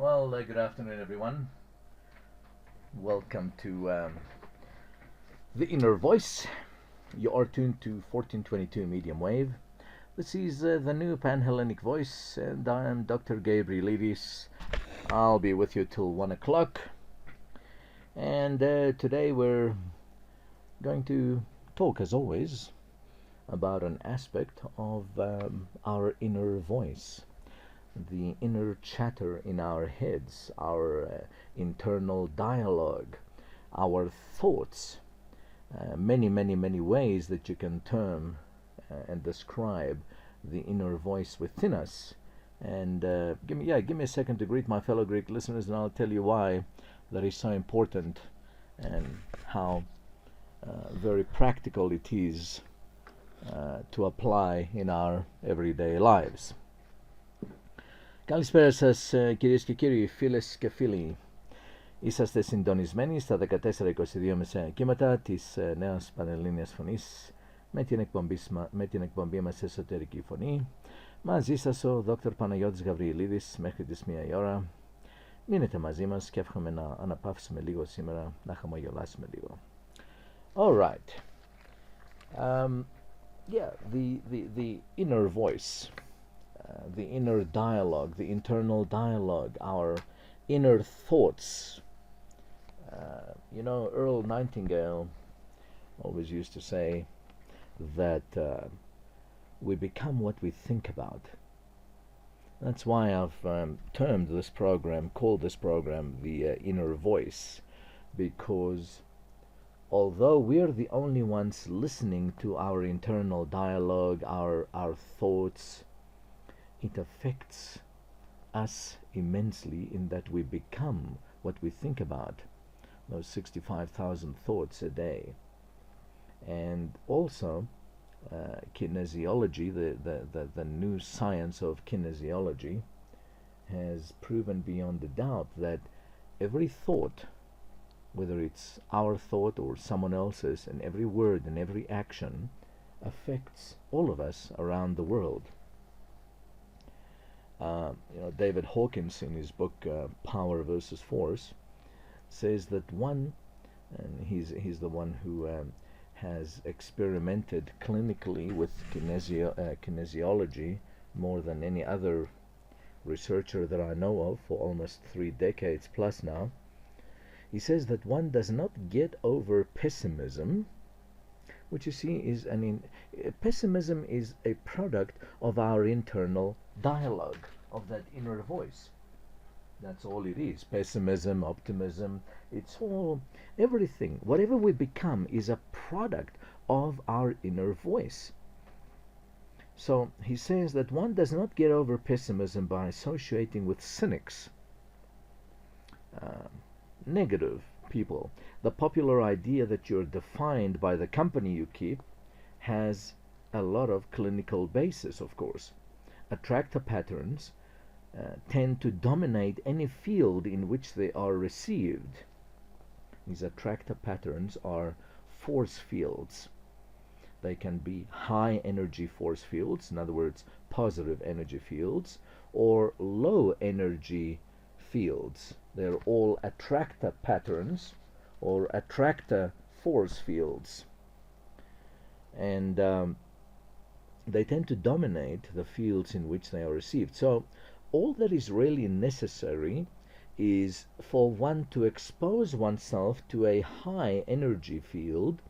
Well, good afternoon, everyone. Welcome to The Inner Voice. You are tuned to 1422 medium wave. This is the new Pan-Hellenic voice, and I am Dr. Gabrielides. I'll be with you till 1 o'clock. And today we're going to talk, as always, about an aspect of our inner voice. The inner chatter in our heads, our internal dialogue, our thoughts, many ways that you can term and describe the inner voice within us. And give me a second to greet my fellow Greek listeners, and I'll tell you why that is so important and how very practical it is to apply in our everyday lives. Καλησπέρα σας κυρίες και κύριοι, φίλες και φίλοι. Είσαστε συντονισμένοι στα 1422 μεσαία της νέας Πανελλήνιας Φωνής με την εκπομπή μας Εσωτερική Φωνή. Μαζί σας ο Δόκτωρ Παναγιώτης Γαβριελίδης μέχρι τις 1 η ώρα. Μείνετε μαζί μας και εύχομαι να αναπαύσουμε λίγο σήμερα, να χαμογελάσουμε λίγο. All right. The inner voice. The inner dialogue, the internal dialogue, our inner thoughts. Earl Nightingale always used to say that we become what we think about. That's why I've called this program the inner voice, because although we're the only ones listening to our internal dialogue, our thoughts, it affects us immensely in that we become what we think about, those 65,000 thoughts a day. And also kinesiology, the new science of kinesiology, has proven beyond a doubt that every thought, whether it's our thought or someone else's, and every word and every action affects all of us around the world. David Hawkins, in his book Power versus Force, says that one, and he's the one who has experimented clinically with kinesiology more than any other researcher that I know of for almost 3 decades plus now. He says that one does not get over pessimism, which you see is, pessimism is a product of our internal dialogue, of that inner voice. That's all it is. Pessimism, optimism, it's all, everything, whatever we become is a product of our inner voice. So he says that one does not get over pessimism by associating with cynics, negative people. The popular idea that you're defined by the company you keep has a lot of clinical basis, of course. Attractor patterns tend to dominate any field in which they are received. These attractor patterns are force fields. They can be high energy force fields, in other words, positive energy fields, or low energy fields. They're all attractor patterns or attractor force fields. And they tend to dominate the fields in which they are received. So all that is really necessary is for one to expose oneself to a high energy field,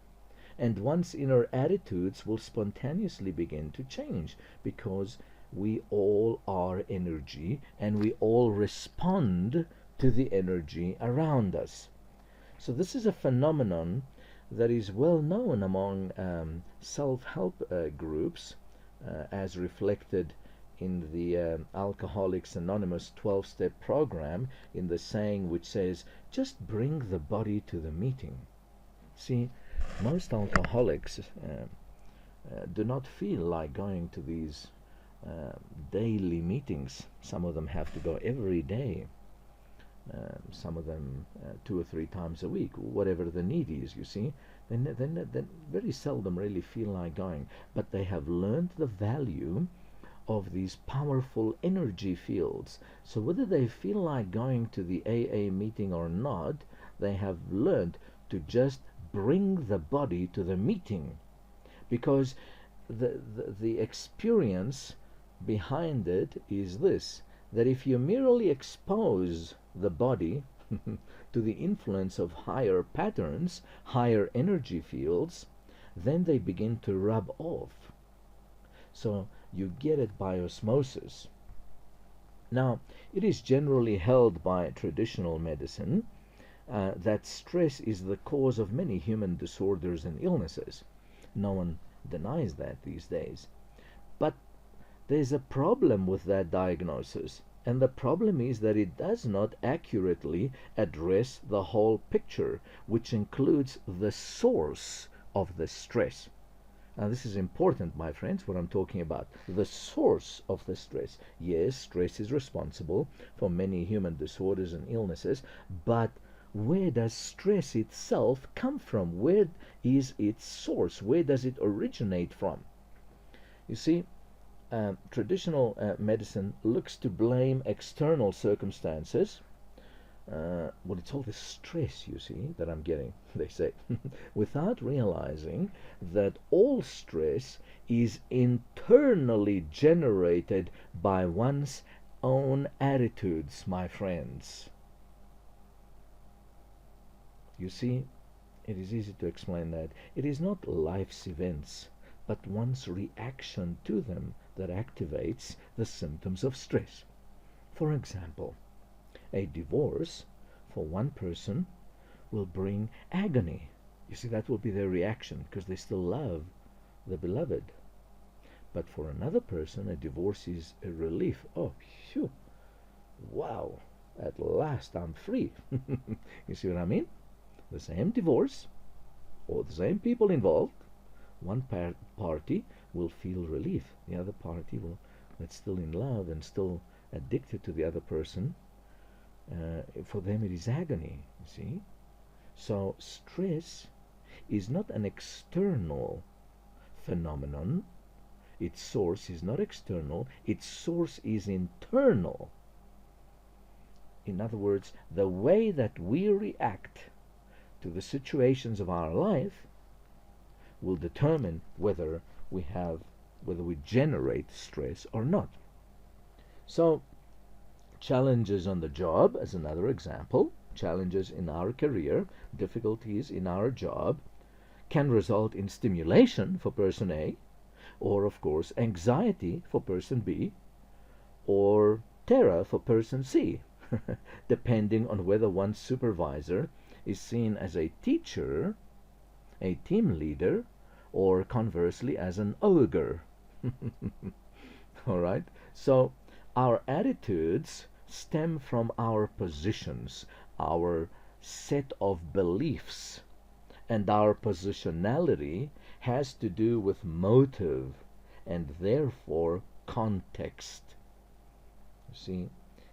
and one's inner attitudes will spontaneously begin to change, because we all are energy and we all respond to the energy around us. So this is a phenomenon that is well known among self-help groups, as reflected in the Alcoholics Anonymous 12-step program, in the saying which says, just bring the body to the meeting. See, most alcoholics do not feel like going to these daily meetings. Some of them have to go every day. Some of them 2 or 3 times a week, whatever the need is, you see. They very seldom really feel like going, but they have learned the value of these powerful energy fields. So whether they feel like going to the AA meeting or not, they have learned to just bring the body to the meeting, because the experience behind it is this, that if you merely expose the body to the influence of higher patterns, higher energy fields, then they begin to rub off. So you get it by osmosis. Now, it is generally held by traditional medicine that stress is the cause of many human disorders and illnesses. No one denies that these days. But there's a problem with that diagnosis, and the problem is that it does not accurately address the whole picture, which includes the source of the stress. Now, this is important, my friends, what I'm talking about. The source of the stress. Yes, stress is responsible for many human disorders and illnesses, but where does stress itself come from? Where is its source? Where does it originate from? You see, traditional medicine looks to blame external circumstances. Well, it's all the stress, you see, that I'm getting, they say, without realizing that all stress is internally generated by one's own attitudes, my friends. You see, it is easy to explain that. It is not life's events, but one's reaction to them that activates the symptoms of stress. For example, a divorce for one person will bring agony. You see, that will be their reaction because they still love the beloved. But for another person, a divorce is a relief. Oh, phew, wow, at last I'm free. You see what I mean? The same divorce, or the same people involved, one party will feel relief. The other party that's still in love and still addicted to the other person, for them it is agony, you see. So stress is not an external phenomenon. Its source is not external. Its source is internal. In other words, the way that we react to the situations of our life will determine whether we generate stress or not. So, challenges on the job, as another example, challenges in our career, difficulties in our job, can result in stimulation for person A, or of course anxiety for person B, or terror for person C, depending on whether one's supervisor is seen as a teacher, a team leader, or conversely as an ogre. All right? So our attitudes stem from our positions, our set of beliefs, and our positionality has to do with motive and therefore context. You see,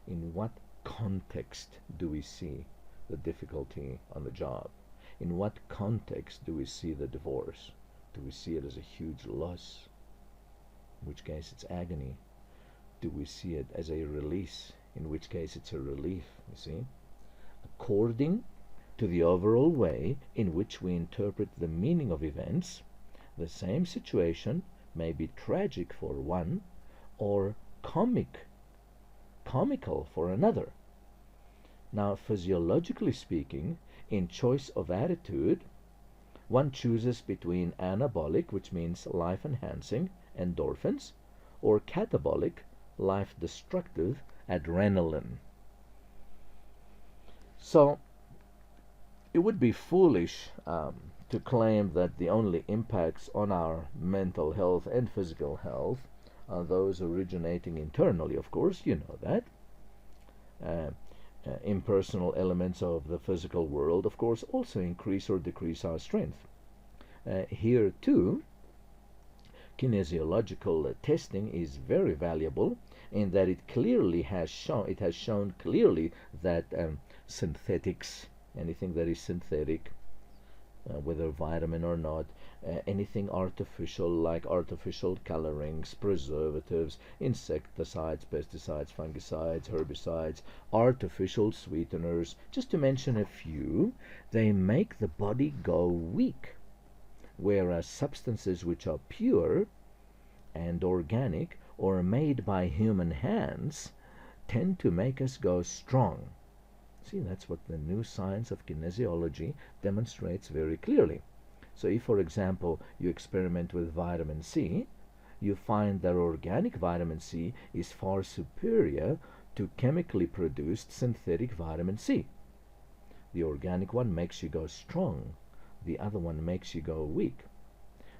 in what context do we see the difficulty on the job? In what context do we see the divorce? Do we see it as a huge loss, in which case it's agony? Do we see it as a release, in which case it's a relief, you see? According to the overall way in which we interpret the meaning of events, the same situation may be tragic for one or comical for another. Now, physiologically speaking, in choice of attitude, one chooses between anabolic, which means life-enhancing, endorphins, or catabolic, life-destructive, adrenaline. So, it would be foolish to claim that the only impacts on our mental health and physical health are those originating internally, of course, you know that. Impersonal elements of the physical world, of course, also increase or decrease our strength. Here, too, kinesiological testing is very valuable in that it has shown clearly that synthetics, anything that is synthetic, whether vitamin or not, anything artificial like artificial colorings, preservatives, insecticides, pesticides, fungicides, herbicides, artificial sweeteners, just to mention a few, they make the body go weak. Whereas substances which are pure and organic or made by human hands tend to make us go strong. See, that's what the new science of kinesiology demonstrates very clearly. So if, for example, you experiment with vitamin C, you find that organic vitamin C is far superior to chemically produced synthetic vitamin C. The organic one makes you go strong. The other one makes you go weak.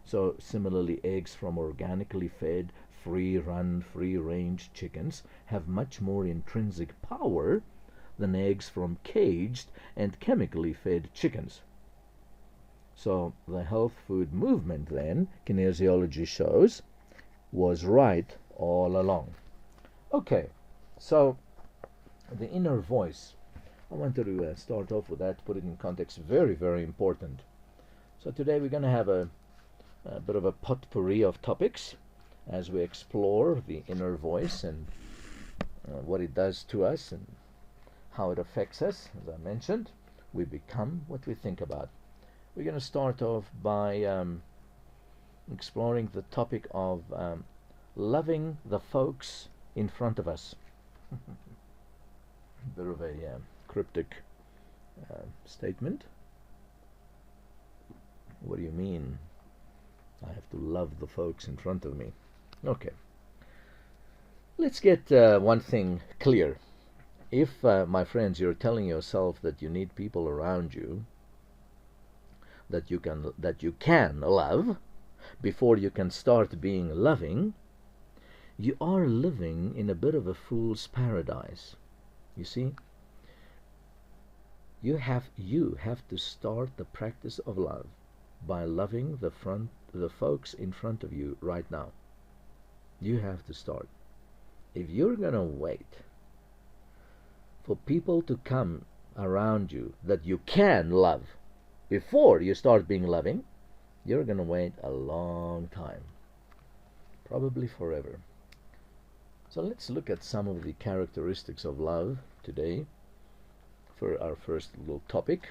So similarly, eggs from organically fed, free-run, free-range chickens have much more intrinsic power than eggs from caged and chemically fed chickens. So the health food movement then, kinesiology shows, was right all along. Okay, so the inner voice. I wanted to start off with that, put it in context. Very, very important. So today we're going to have a bit of a potpourri of topics as we explore the inner voice and what it does to us and how it affects us. As I mentioned, we become what we think about. We're going to start off by exploring the topic of loving the folks in front of us. Bit of a cryptic statement. What do you mean? I have to love the folks in front of me. Okay. Let's get one thing clear. If, my friends, you're telling yourself that you need people around you that you can love before you can start being loving, you are living in a bit of a fool's paradise. You see, you have to start the practice of love by loving the folks in front of you right now. You have to start. If you're gonna wait for people to come around you that you can love before you start being loving, you're gonna wait a long time, probably forever. So let's look at some of the characteristics of love today for our first little topic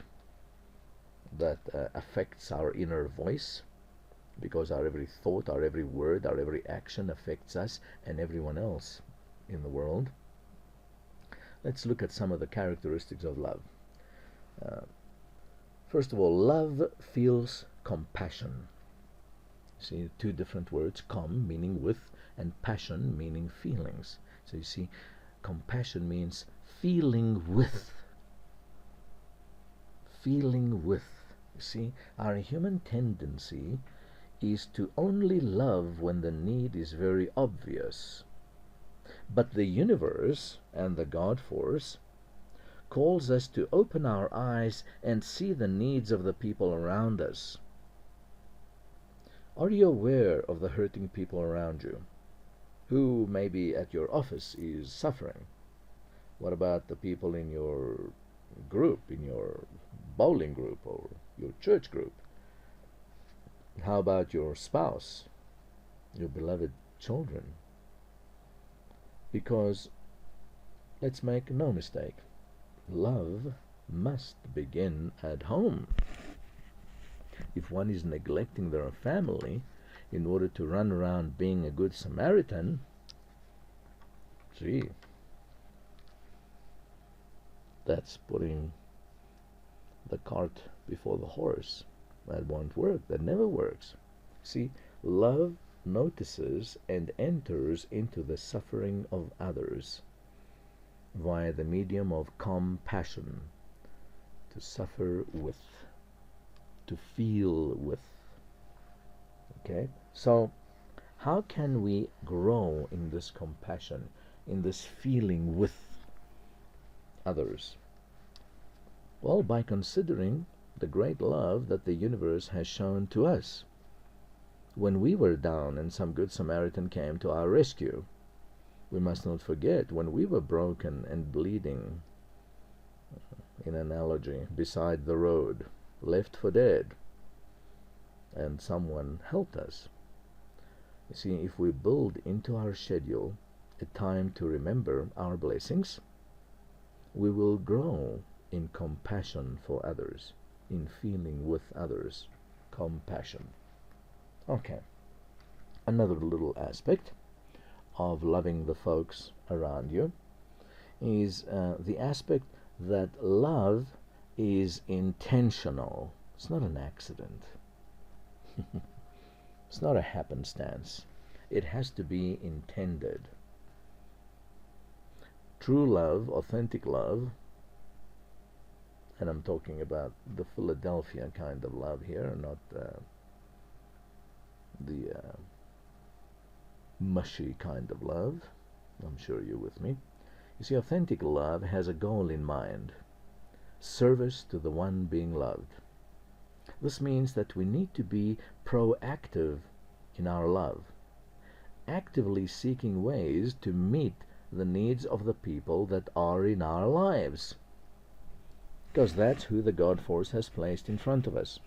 that affects our inner voice, because our every thought, our every word, our every action affects us and everyone else in the world. Let's look at some of the characteristics of love. First of all, love feels compassion. See, two different words, meaning with, and passion meaning feelings. So you see, compassion means feeling with. Feeling with. You see, our human tendency is to only love when the need is very obvious. But the universe and the God force calls us to open our eyes and see the needs of the people around us. Are you aware of the hurting people around you? Who maybe at your office is suffering? What about the people in your group, in your bowling group or your church group? How about your spouse, your beloved children? Because, let's make no mistake, love must begin at home. If one is neglecting their family in order to run around being a good Samaritan, gee, that's putting the cart before the horse. That won't work. That never works. See, love notices and enters into the suffering of others via the medium of compassion, to suffer with, to feel with. Okay? So, how can we grow in this compassion, in this feeling with others? Well, by considering the great love that the universe has shown to us. When we were down and some good Samaritan came to our rescue, we must not forget when we were broken and bleeding, in analogy, beside the road, left for dead, and someone helped us. You see, if we build into our schedule a time to remember our blessings, we will grow in compassion for others, in feeling with others. Compassion. Okay. Another little aspect of loving the folks around you is the aspect that love is intentional. It's not an accident. It's not a happenstance. It has to be intended. True love, authentic love, and I'm talking about the Philadelphia kind of love here, not the mushy kind of love. I'm sure you're with me. You see, authentic love has a goal in mind: service to the one being loved. This means that we need to be proactive in our love, actively seeking ways to meet the needs of the people that are in our lives, because that's who the God Force has placed in front of us.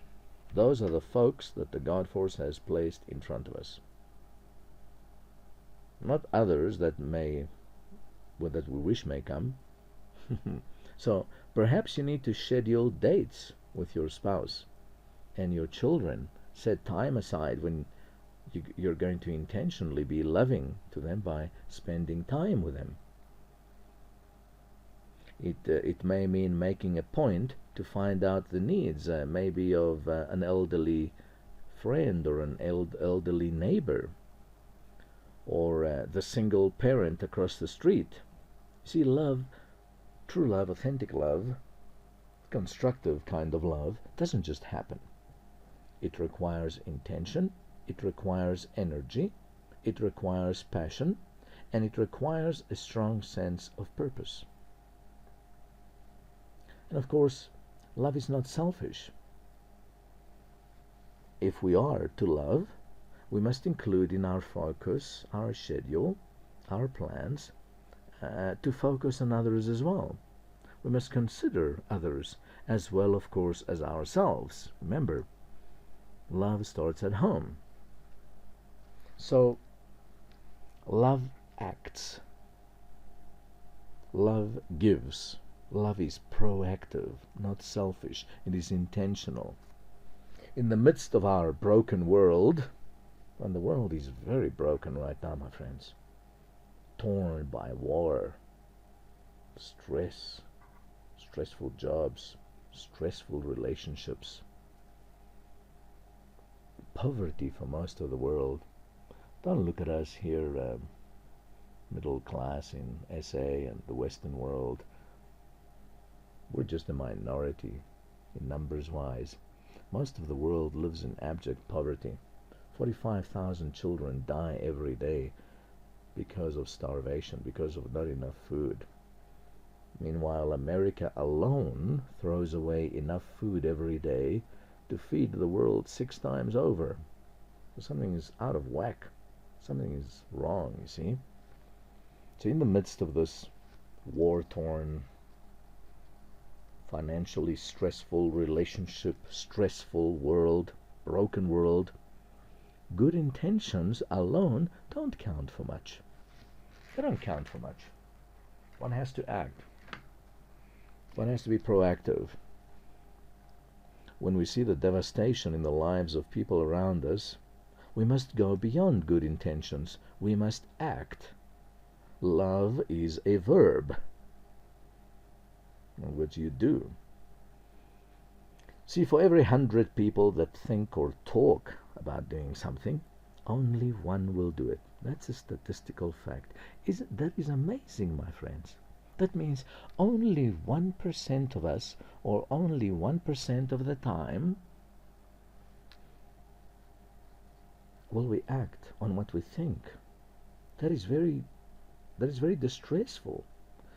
Those are the folks that the God Force has placed in front of us, not others that we wish may come. So perhaps you need to schedule dates with your spouse and your children. Set time aside when you're going to intentionally be loving to them by spending time with them. It may mean making a point to find out the needs, maybe of an elderly friend or an elderly neighbor, or the single parent across the street. See, love, true love, authentic love, constructive kind of love, doesn't just happen. It requires intention, it requires energy, it requires passion, and it requires a strong sense of purpose. And of course, love is not selfish. If we are to love, we must include in our focus, our schedule, our plans, to focus on others as well. We must consider others as well, of course, as ourselves. Remember, love starts at home. So, love acts. Love gives. Love is proactive, not selfish. It is intentional. In the midst of our broken world, and the world is very broken right now, my friends, torn by war, stress, stressful jobs, stressful relationships, poverty for most of the world. Don't look at us here, middle class in SA and the Western world. We're just a minority in numbers wise. Most of the world lives in abject poverty. 45,000 children die every day because of starvation, because of not enough food. Meanwhile, America alone throws away enough food every day to feed the world 6 times over. So something is out of whack. Something is wrong, you see. So in the midst of this war-torn, financially stressful, relationship stressful world, broken world, good intentions alone don't count for much. They don't count for much. One has to act. One has to be proactive. When we see the devastation in the lives of people around us, we must go beyond good intentions. We must act. Love is a verb, which you do. See, for every 100 people that think or talk about doing something, only one will do it. That's a statistical fact. That is amazing, my friends. That means only 1% of us, or only 1% of the time, will we act on what we think. That is very distressful.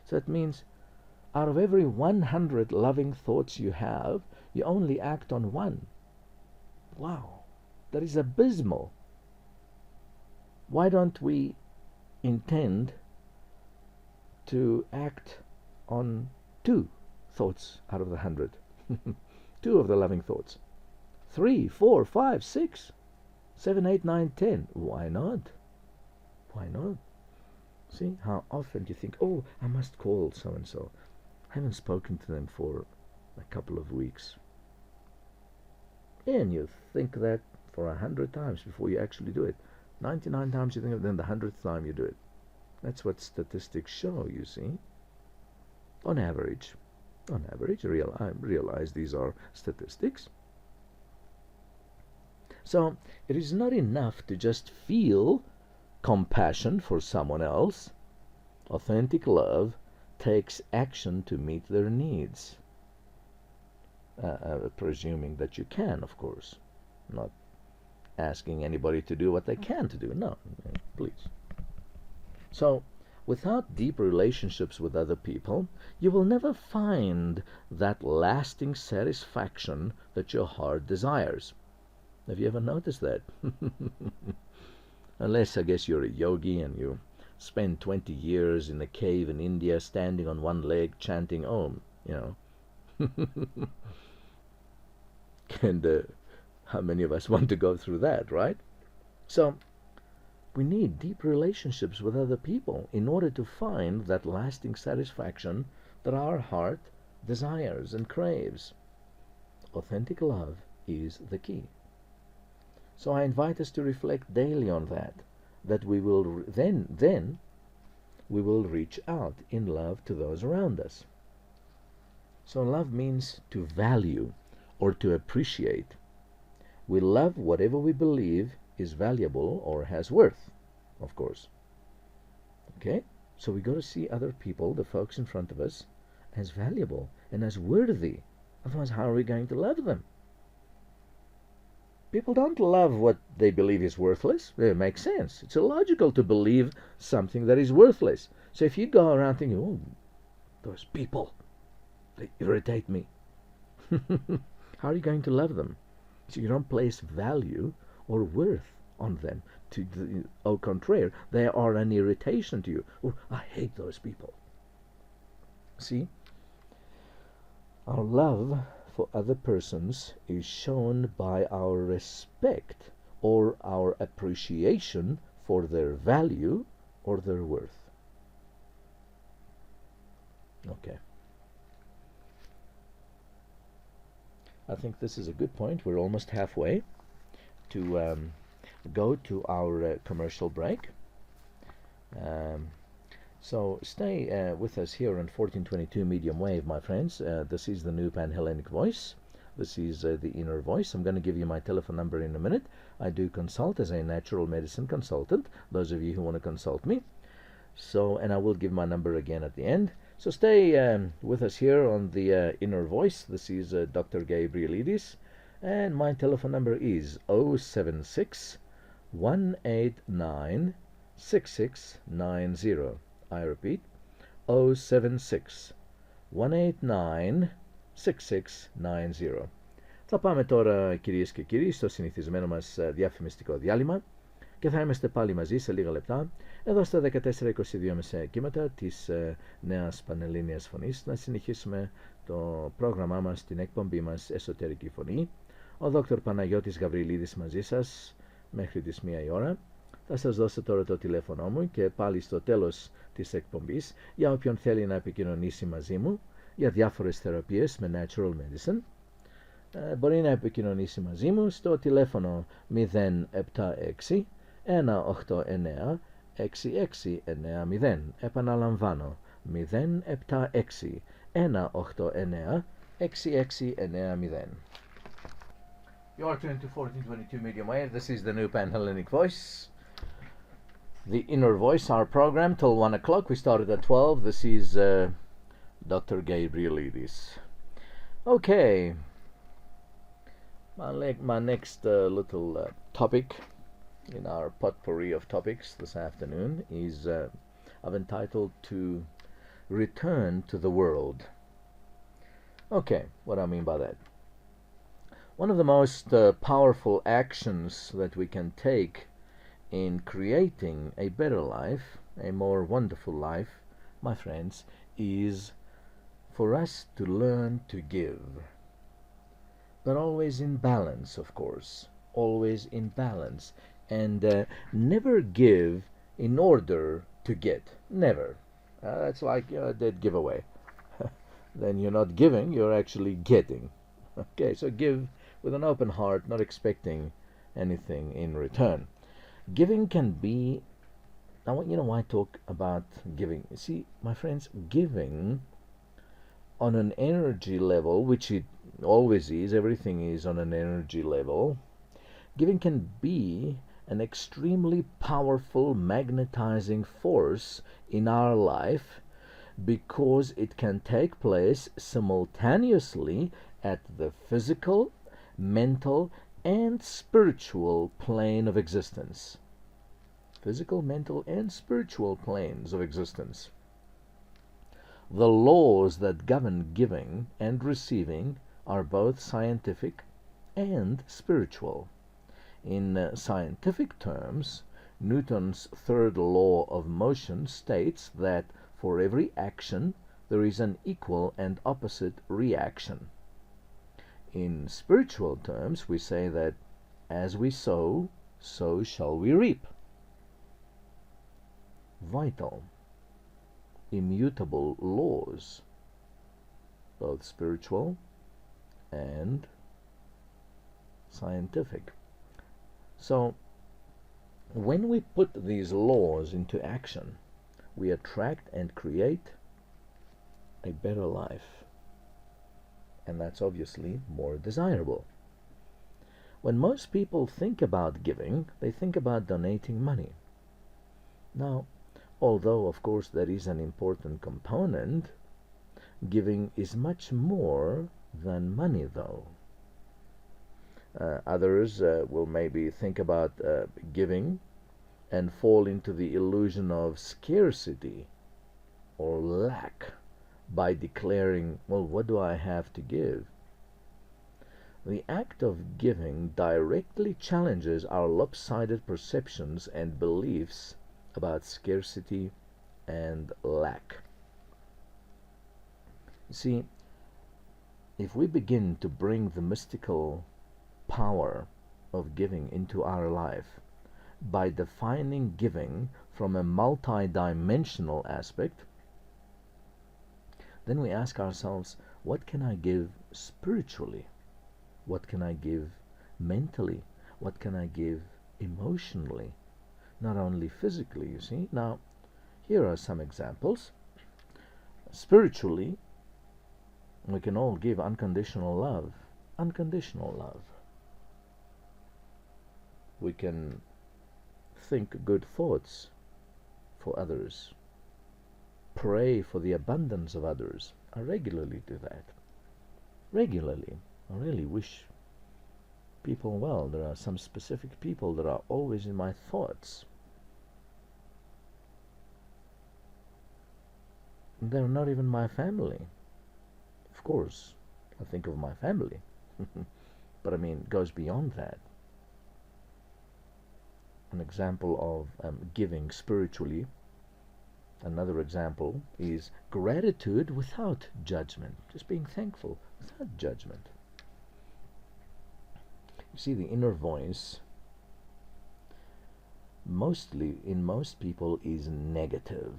So that means out of every 100 loving thoughts you have, you only act on 1. Wow, that is abysmal. Why don't we intend to act on 2 thoughts out of the 100? 2 of the loving thoughts. 3, 4, 5, 6, 7, 8, 9, 10. Why not? Why not? See, how often do you think, oh, I must call so-and-so. I haven't spoken to them for a couple of weeks. And you think that for 100 times before you actually do it. 99 times you think of it, then the 100th time you do it. That's what statistics show, you see. On average, I realize these are statistics. So it is not enough to just feel compassion for someone else. Authentic love takes action to meet their needs. Presuming that you can, of course. Not asking anybody to do what they can to do. No, please. So, without deep relationships with other people, you will never find that lasting satisfaction that your heart desires. Have you ever noticed that? Unless, I guess, you're a yogi and you spend 20 years in a cave in India standing on one leg chanting Om, And how many of us want to go through that, right? So, we need deep relationships with other people in order to find that lasting satisfaction that our heart desires and craves. Authentic love is the key. So I invite us to reflect daily on that we will then we will reach out in love to those around us. So love means to value or to appreciate. We love whatever we believe is valuable or has worth, of course. Okay? So we got to see other people, the folks in front of us, as valuable and as worthy. Otherwise, how are we going to love them? People don't love what they believe is worthless. It makes sense. It's illogical to believe something that is worthless. So if you go around thinking, oh, those people, they irritate me. How are you going to love them? So you don't place value or worth on them. Au contraire, they are an irritation to you. Oh, I hate those people. See? Our love for other persons is shown by our respect or our appreciation for their value or their worth. Okay. I think this is a good point. We're almost halfway to go to our commercial break. So stay with us here on 1422 medium wave, my friends. This is the new Pan-Hellenic voice. This is the inner voice. I'm going to give you my telephone number in a minute. I do consult as a natural medicine consultant, those of you who want to consult me. So, and I will give my number again at the end. So stay with us here on the inner voice. This is Dr. Gabrielides, and my telephone number is 076 189 6690. I repeat, 076 189 6690. Θα πάμε τώρα, κυρίες και κύριοι, στο συνηθισμένο μας διαφημιστικό διάλειμμα και θα είμαστε πάλι μαζί σε λίγα λεπτά εδώ στα 1422 μεσαία κύματα της νέας Πανελλήνιας Φωνής να συνεχίσουμε το πρόγραμμά μας, την εκπομπή μας Εσωτερική Φωνή. Ο Δόκτωρ Παναγιώτης Γαβριλίδης μαζί σας μέχρι τις 1 η ώρα. Θα σας δώσω τώρα το τηλέφωνο μου και πάλι στο τέλος της εκπομπής για όποιον θέλει να επικοινωνήσει μαζί μου για διάφορες θεραπείες με Natural Medicine. Μπορεί να επικοινωνήσει μαζί μου στο τηλέφωνο 076 189 6690. Επαναλαμβάνω, 076 189 6690. You're tuned to 1422 medium wave. This is the new Pan-Hellenic voice. The inner voice, our program till 1 o'clock. We started at 12. This is Dr. Gabrielides. Okay. My next little topic in our potpourri of topics this afternoon is I've entitled to Return to the World. Okay, what I mean by that. One of the most powerful actions that we can take in creating a better life, a more wonderful life, my friends, is for us to learn to give. but always in balance, of course. Always in balance. And never give in order to get. Never. That's like a dead giveaway. Then you're not giving, you're actually getting. Okay, so give with an open heart, not expecting anything in return. Giving can be. Now, you know why I talk about giving? See, my friends, giving on an energy level, which it always is, everything is on an energy level, giving can be an extremely powerful magnetizing force in our life because it can take place simultaneously at the physical, mental, and spiritual plane of existence. Physical, mental, and spiritual planes of existence. The laws that govern giving and receiving are both scientific and spiritual. In scientific terms, Newton's third law of motion states that for every action there is an equal and opposite reaction. In spiritual terms, we say that as we sow, so shall we reap. Vital, immutable laws, both spiritual and scientific. So, when we put these laws into action, we attract and create a better life. And that's obviously more desirable. When most people think about giving, they think about donating money. Now, although of course that is an important component, giving is much more than money though. Others will maybe think about giving and fall into the illusion of scarcity or lack by declaring, well, what do I have to give? The act of giving directly challenges our lopsided perceptions and beliefs about scarcity and lack. You see, if we begin to bring the mystical power of giving into our life by defining giving from a multi-dimensional aspect, then we ask ourselves, what can I give spiritually? What can I give mentally? What can I give emotionally? Not only physically, you see. Now, here are some examples. Spiritually, we can all give unconditional love. Unconditional love. We can think good thoughts for others. Pray for the abundance of others. I regularly do that. Regularly. I really wish people well. There are some specific people that are always in my thoughts. They're not even my family. Of course, I think of my family. But I mean, it goes beyond that. An example of giving spiritually. Another example is gratitude without judgment. Just being thankful without judgment. You see, the inner voice mostly in most people is negative.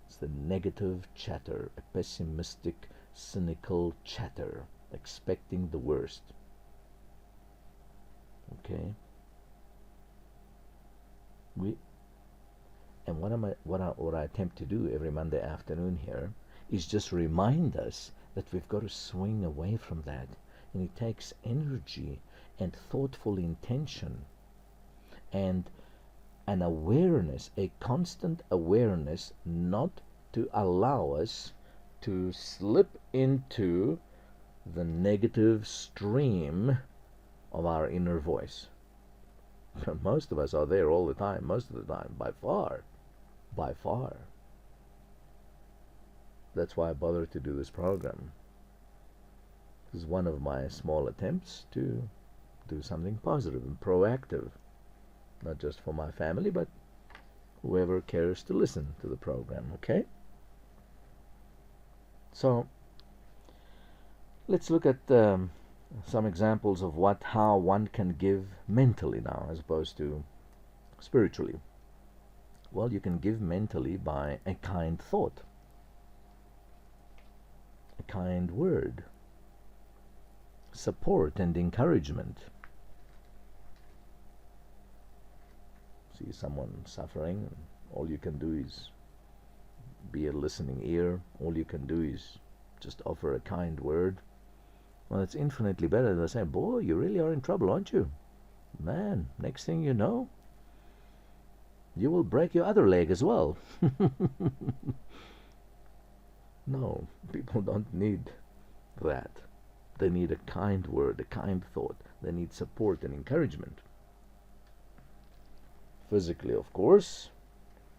It's the negative chatter, a pessimistic, cynical chatter, expecting the worst. Okay? What I attempt to do every Monday afternoon here is just remind us that we've got to swing away from that. And it takes energy and thoughtful intention and an awareness, a constant awareness, not to allow us to slip into the negative stream of our inner voice. Most of us are there all the time, most of the time, by far. By far. That's why I bother to do this program. This is one of my small attempts to do something positive and proactive. Not just for my family, but whoever cares to listen to the program, okay? So, let's look at some examples of how one can give mentally now as opposed to spiritually. Well, you can give mentally by a kind thought, a kind word, support and encouragement. See someone suffering, all you can do is be a listening ear. All you can do is just offer a kind word. Well, it's infinitely better than saying, boy, you really are in trouble, aren't you? Man, next thing you know, you will break your other leg as well. No, people don't need that. They need a kind word, a kind thought. They need support and encouragement. Physically, of course,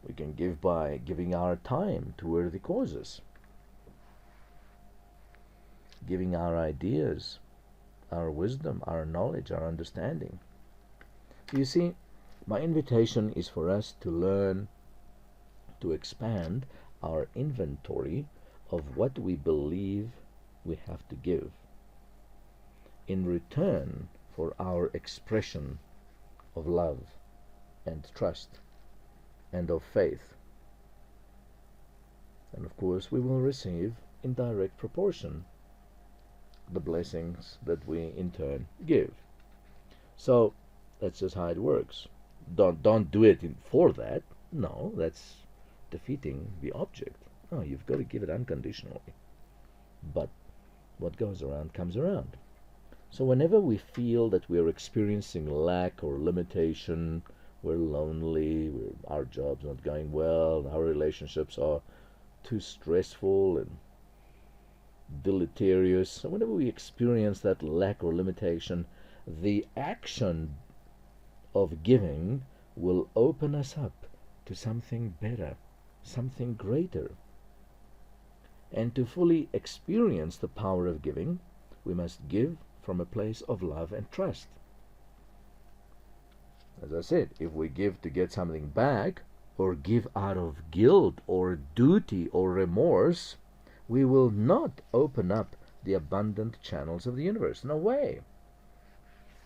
we can give by giving our time to worthy causes, giving our ideas, our wisdom, our knowledge, our understanding. You see, my invitation is for us to learn to expand our inventory of what we believe we have to give in return for our expression of love and trust and of faith. And of course we will receive in direct proportion the blessings that we in turn give. So that's just how it works. Don't do it for that. No, that's defeating the object. No, you've got to give it unconditionally. But what goes around comes around. So whenever we feel that we're experiencing lack or limitation, we're lonely, our job's not going well, our relationships are too stressful and deleterious. So whenever we experience that lack or limitation, the action of giving will open us up to something better, something greater. And to fully experience the power of giving, we must give from a place of love and trust. As I said, if we give to get something back, or give out of guilt or duty or remorse, we will not open up the abundant channels of the universe. No way.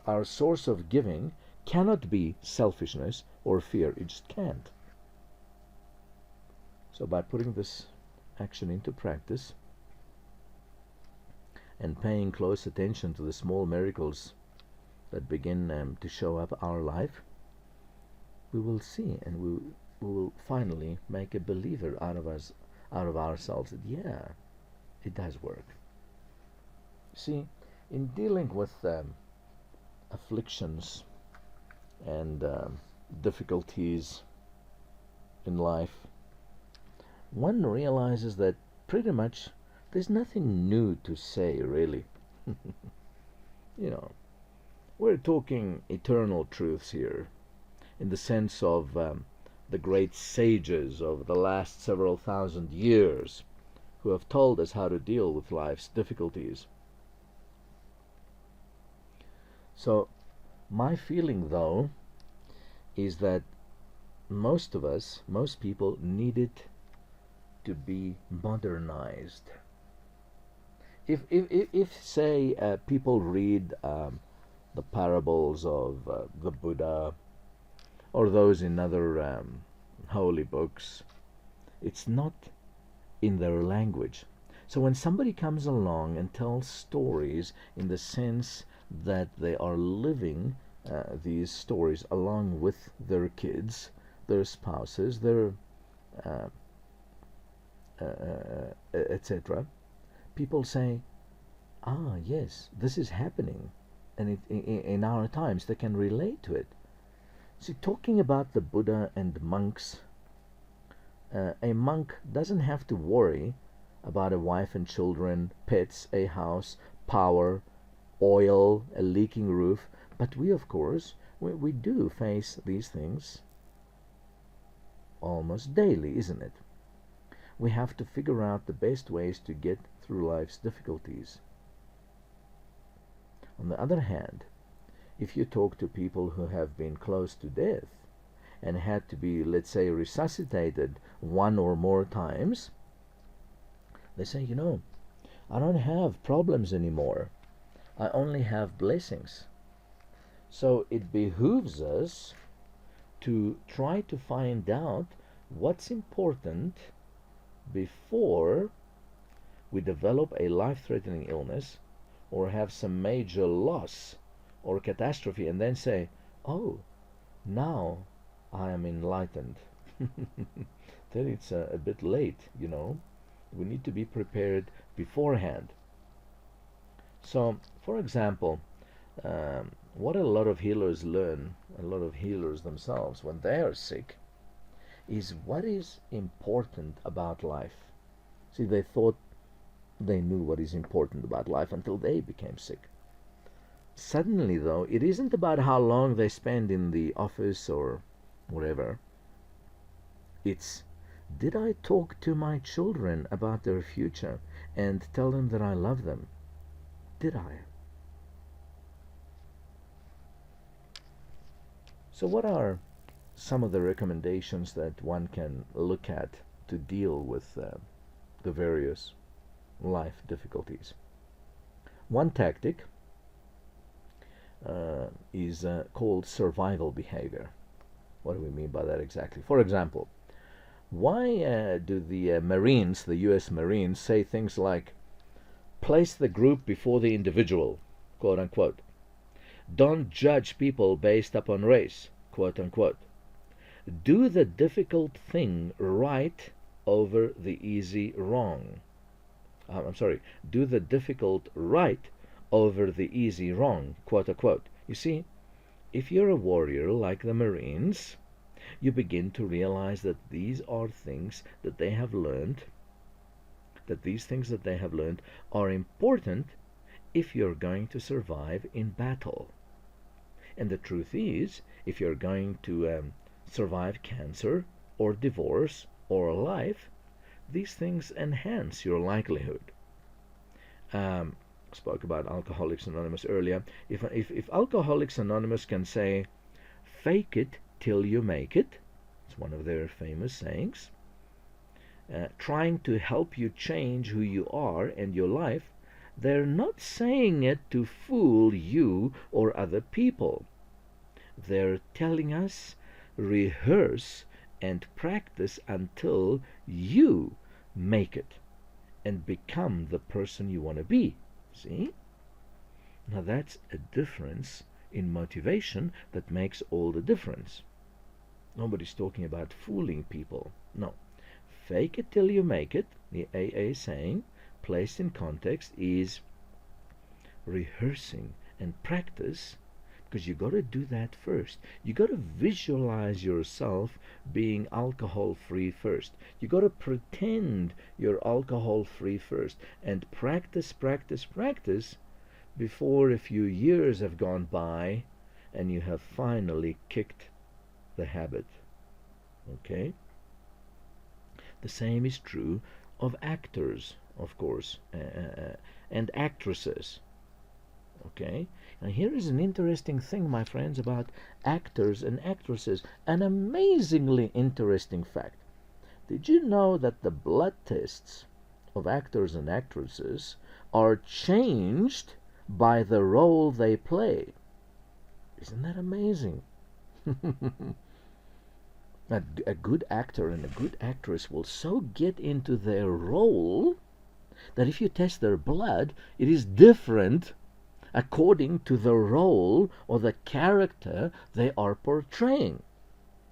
Our source of giving cannot be selfishness or fear. It just can't. So by putting this action into practice and paying close attention to the small miracles that begin to show up our life, we will see, and we will finally make a believer out of ourselves that yeah, it does work. See, in dealing with afflictions and difficulties in life, one realizes that pretty much there's nothing new to say, really. You know, we're talking eternal truths here, in the sense of the great sages of the last several thousand years who have told us how to deal with life's difficulties. So my feeling, though, is that most of us, most people, need it to be modernized. If say, people read the parables of the Buddha or those in other holy books, it's not in their language. So when somebody comes along and tells stories in the sense that they are living these stories along with their kids, their spouses, their etc., people say, ah, yes, this is happening, and in our times they can relate to it. See, talking about the Buddha and monks, a monk doesn't have to worry about a wife and children, pets, a house, power, oil, a leaking roof. But we, of course, we do face these things almost daily, isn't it? We have to figure out the best ways to get through life's difficulties. On the other hand, if you talk to people who have been close to death and had to be, let's say, resuscitated one or more times, they say, I don't have problems anymore. I only have blessings. So it behooves us to try to find out what's important before we develop a life-threatening illness or have some major loss or catastrophe, and then say, oh, now I am enlightened. Then it's a bit late, you know. We need to be prepared beforehand. So, for example, what a lot of healers learn, a lot of healers themselves, when they are sick, is what is important about life. See, they thought they knew what is important about life until they became sick. Suddenly, though, it isn't about how long they spend in the office or wherever. It's, did I talk to my children about their future and tell them that I love them? Did I? So what are some of the recommendations that one can look at to deal with the various life difficulties? One tactic is called survival behavior. What do we mean by that exactly? For example, why do the Marines, the US Marines, say things like, place the group before the individual, quote unquote. Don't judge people based upon race, quote unquote. Do the difficult thing right over the easy wrong. Do the difficult right over the easy wrong, quote unquote. You see, if you're a warrior like the Marines, you begin to realize that these are things that they have learned, that these things that they have learned are important if you're going to survive in battle. And the truth is, if you're going to survive cancer or divorce or life, these things enhance your likelihood. Spoke about Alcoholics Anonymous earlier. If Alcoholics Anonymous can say, fake it till you make it, it's one of their famous sayings, trying to help you change who you are and your life, they're not saying it to fool you or other people. They're telling us, rehearse and practice until you make it and become the person you want to be. See? Now that's a difference in motivation that makes all the difference. Nobody's talking about fooling people. No. Fake it till you make it, the AA saying, placed in context, is rehearsing and practice, because you got to do that first. You got to visualize yourself being alcohol free first. You got to pretend you're alcohol free first and practice before a few years have gone by and you have finally kicked the habit. Okay? The same is true of actors, of course, and actresses. Okay? And here is an interesting thing, my friends, about actors and actresses. An amazingly interesting fact. Did you know that the blood tests of actors and actresses are changed by the role they play? Isn't that amazing? A good actor and a good actress will so get into their role that if you test their blood, it is different according to the role or the character they are portraying.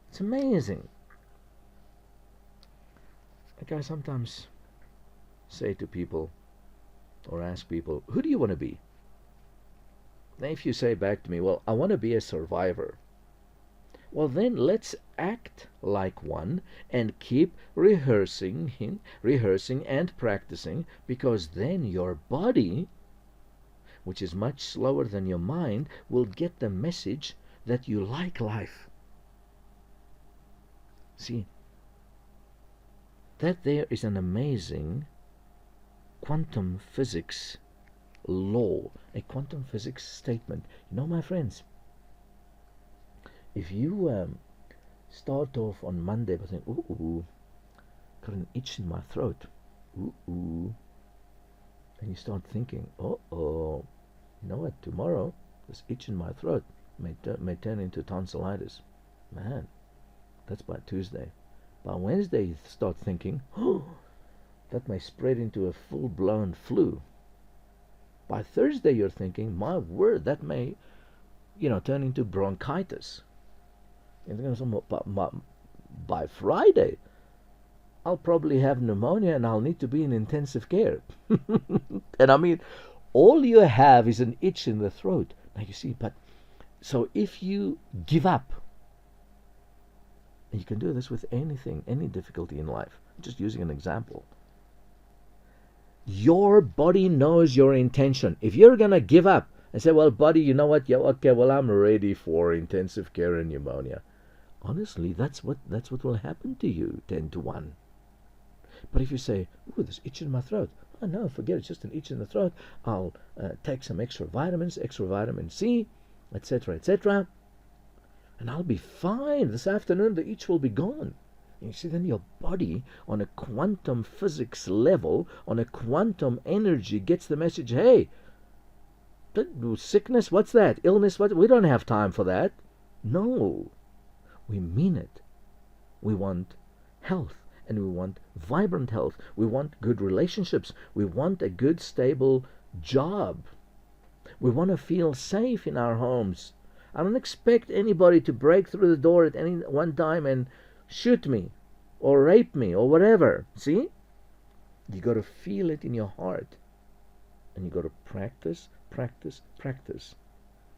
It's amazing. Like I sometimes say to people or ask people, who do you want to be? And if you say back to me, well, I want to be a survivor. Well, then let's act like one and keep rehearsing and practicing, because then your body, which is much slower than your mind, will get the message that you like life. See, that there is an amazing quantum physics law, a quantum physics statement. You know, my friends, if you start off on Monday by saying, ooh, got an itch in my throat, ooh, and you start thinking, uh-oh, You know what? Tomorrow, this itch in my throat may turn into tonsillitis. Man, that's by Tuesday. By Wednesday, you start thinking, oh, that may spread into a full-blown flu. By Thursday, you're thinking, my word, that may, turn into bronchitis. And by Friday, I'll probably have pneumonia and I'll need to be in intensive care. And I mean, all you have is an itch in the throat. Now you see, so if you give up, and you can do this with anything, any difficulty in life, just using an example. Your body knows your intention. If you're going to give up and say, well, buddy, you know what? Yeah, okay, well, I'm ready for intensive care and pneumonia. Honestly, that's what will happen to you, 10 to 1. But if you say, ooh, this itch in my throat. Oh, no, forget it, it's just an itch in the throat. I'll take some extra vitamins, extra vitamin C, etc., etc., and I'll be fine. This afternoon, the itch will be gone. And you see, then your body, on a quantum physics level, on a quantum energy, gets the message, hey, sickness, what's that? Illness, what? We don't have time for that. No, we mean it. We want health, and we want vibrant health. We want good relationships. We want a good, stable job. We want to feel safe in our homes. I don't expect anybody to break through the door at any one time and shoot me or rape me or whatever. See? You got to feel it in your heart. And you got to practice, practice, practice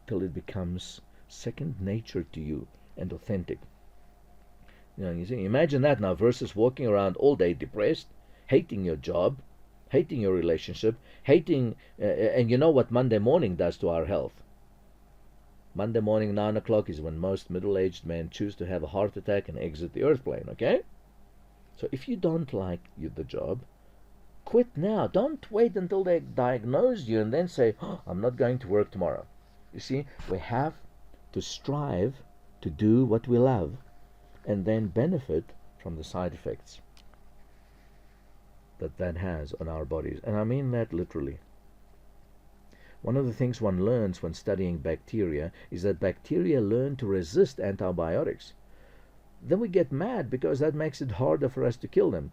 till it becomes second nature to you and authentic. You see, imagine that now versus walking around all day depressed, hating your job, hating your relationship, hating, and you know what Monday morning does to our health. Monday morning, 9 o'clock, is when most middle-aged men choose to have a heart attack and exit the earth plane, okay? So if you don't like the job, quit now. Don't wait until they diagnose you and then say, oh, I'm not going to work tomorrow. You see, we have to strive to do what we love and then benefit from the side effects that has on our bodies. And I mean that literally. One of the things one learns when studying bacteria is that bacteria learn to resist antibiotics. Then we get mad because that makes it harder for us to kill them.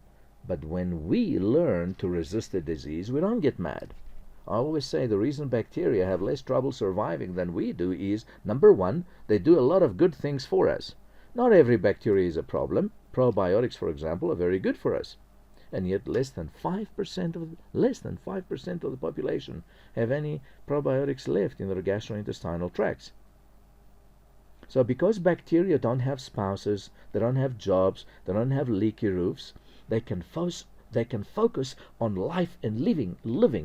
But when we learn to resist a disease, we don't get mad. I always say the reason bacteria have less trouble surviving than we do is, number one, they do a lot of good things for us. Not every bacteria is a problem. Probiotics, for example, are very good for us. And yet less than 5% of the population have any probiotics left in their gastrointestinal tracts. So because bacteria don't have spouses, they don't have jobs, they don't have leaky roofs, they can focus on life and living,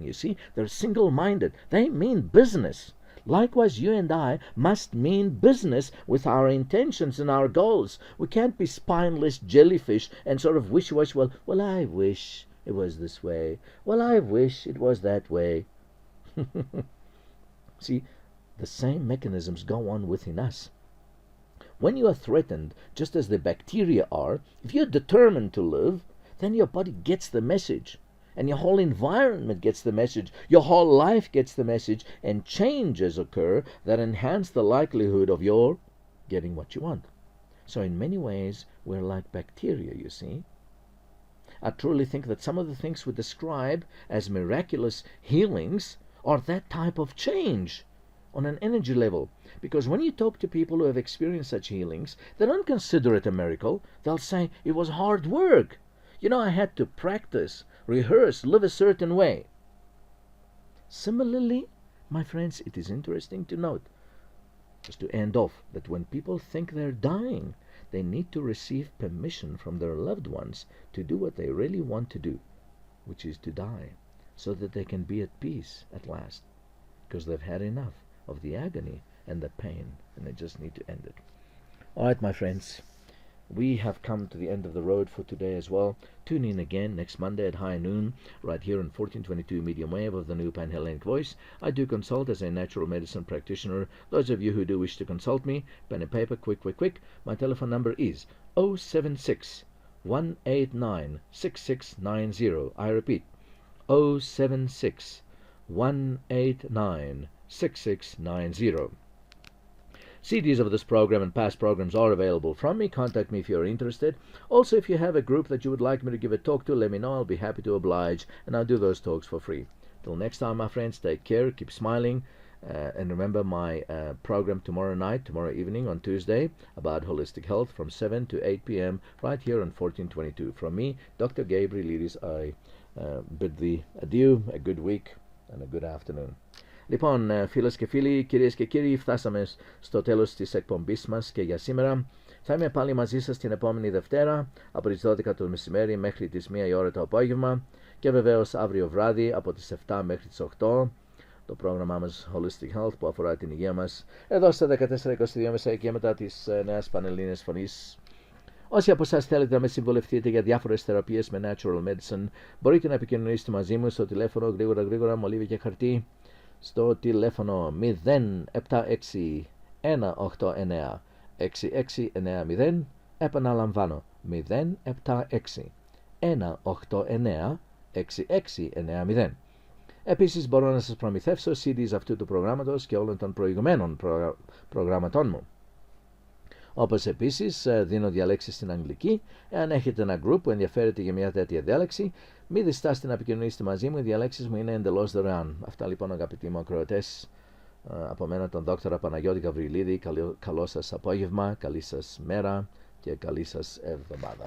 you see. They're single-minded. They mean business. Likewise, you and I must mean business with our intentions and our goals. We can't be spineless jellyfish and sort of wish-wash, well, I wish it was this way. Well, I wish it was that way. See, the same mechanisms go on within us. When you are threatened, just as the bacteria are, if you're determined to live, then your body gets the message. And your whole environment gets the message, your whole life gets the message, and changes occur that enhance the likelihood of your getting what you want. So in many ways, we're like bacteria, you see. I truly think that some of the things we describe as miraculous healings are that type of change on an energy level. Because when you talk to people who have experienced such healings, they don't consider it a miracle. They'll say, it was hard work. I had to practice, rehearse, live a certain way. Similarly, my friends, it is interesting to note, just to end off, that when people think they're dying, they need to receive permission from their loved ones to do what they really want to do, which is to die, so that they can be at peace at last, because they've had enough of the agony and the pain, and they just need to end it. All right, my friends. We have come to the end of the road for today as well. Tune in again next Monday at high noon, right here on 1422 medium wave of the new Pan-Hellenic voice. I do consult as a natural medicine practitioner. Those of you who do wish to consult me, pen and paper, quick. My telephone number is 076 189 6690. I repeat, 076 189-6690. CDs of this program and past programs are available from me. Contact me if you're interested. Also, if you have a group that you would like me to give a talk to, let me know. I'll be happy to oblige, and I'll do those talks for free. Till next time, my friends, take care, keep smiling, and remember my program tomorrow evening on Tuesday about holistic health from 7 to 8 p.m. right here on 1422. From me, Dr. Gabrielides, I bid thee adieu, a good week, and a good afternoon. Λοιπόν, φίλες και φίλοι, κυρίες και κύριοι, φτάσαμε στο τέλος της εκπομπής μας και για σήμερα. Θα είμαι πάλι μαζί σας την επόμενη Δευτέρα από τις 12 το μεσημέρι μέχρι τις 1 η ώρα το απόγευμα και βεβαίως αύριο βράδυ από τις 7 μέχρι τις 8 το πρόγραμμά μας Holistic Health που αφορά την υγεία μας εδώ στα 1422 μέσα και μετά τις νέες πανελλήνιες φωνής. Όσοι από εσάς θέλετε να με συμβολευτείτε για διάφορες θεραπείες με Natural Medicine, μπορείτε να επικοινωνήσετε μαζί μου στο τηλέφωνο γρήγορα, μολύβι και χαρτί, στο τηλέφωνο 076 189 6690. Επαναλαμβάνω, 076 189 6690. Επίσης μπορώ να σας προμηθεύσω CDs αυτού του προγράμματος και όλων των προηγουμένων προγραμματών μου. Όπως επίσης δίνω διαλέξεις στην αγγλική. Εάν έχετε ένα group που ενδιαφέρεται για μια τέτοια διάλεξη, μην διστάσετε να επικοινωνήσετε μαζί μου. Οι διαλέξεις μου είναι εντελώς δωρεάν. Αυτά λοιπόν, αγαπητοί μου ακροατές, από μένα τον Δόκτωρα Παναγιώτη Γαβριλίδη. Καλό σας απόγευμα, καλή σας μέρα και καλή σας εβδομάδα.